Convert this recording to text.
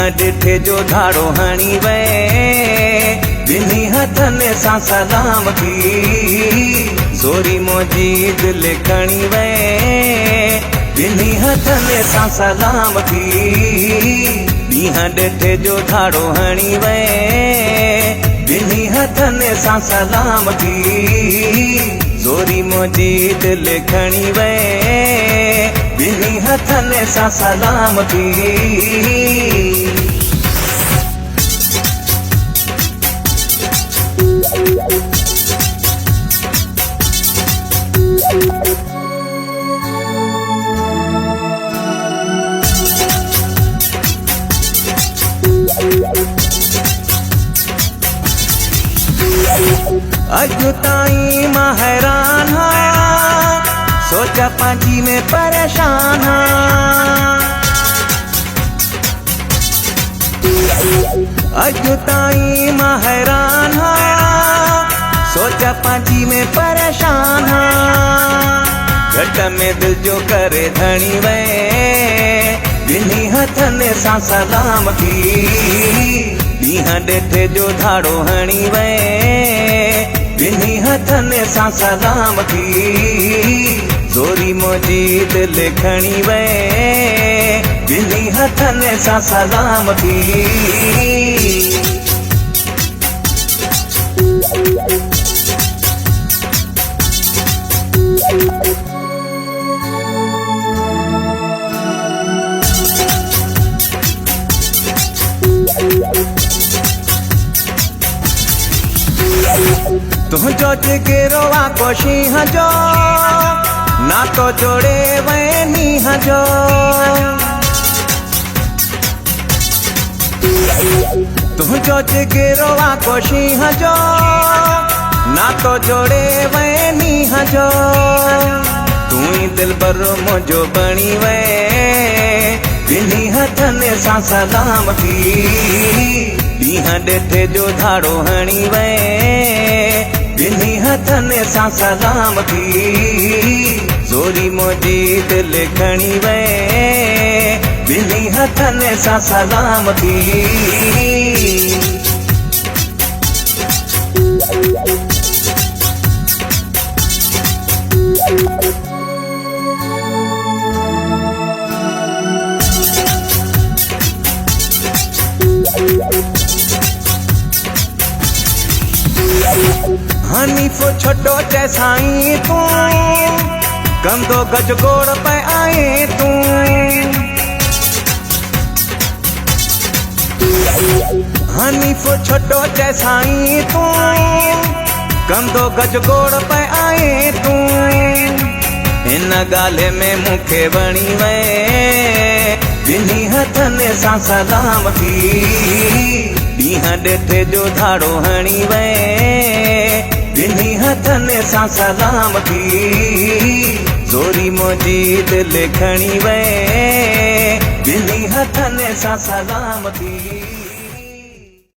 बीहा डिठे जो धाड़ो हणी वे बिन्ही हथने सा सलाम थी जोरी मोजी दिल खणी वे बिन्ही हथने सा सलाम थी बीहा डिठे जो धाड़ो हणी वे बिन्ही हथने सा सलाम थी जोरी मोजी दिल खणी वे बिन्ही हथने सा सलाम थी। अजु ताई मां हैरान हाँ सोचा पांची में परेशान हाँ अजु ताई मां हैरान हाँ सोचा पांची में परेशान हाँ घट में दिल जो करे धनी वे बिन्ही हथने सा सलाम थी बीहा डिठे जो धाड़ो हणी वे बिन्ही हथने सा सलाम थी जोरी मोजी दिल खणी वे बिन्ही हथने सा सलाम थी। तुझो जिगरोवा को शीह जो ना तो जोड़े वे नीह जो तुझो जिगरोवा को शीह जो ना तो जोड़े वे नीह जो तू ही दिल पर मुझो बणी वे बिन्ही हथने सा सलाम थी बीहा डिठे जो धाड़ो हणी वे बिन्ही हथने सा सलाम थी जोरी मोजी दिल खणी वे बिन्ही हथने सा सलाम थी। हनीफो छोटो जैसाई तू कंदो गज गोड़ पे आए तू हनीफो छोटो जैसाई तू कंदो गज गोड़ पे आए तू इन गाले में मुखे बणी वे बिन्ही हथने सा सलाम थी बीहा डिठे जो धाड़ो हणी वे बिन्ही हथने सा सलाम थी जोरी मोजी दिल खणी वे बिन्ही हथने सा सलाम थी।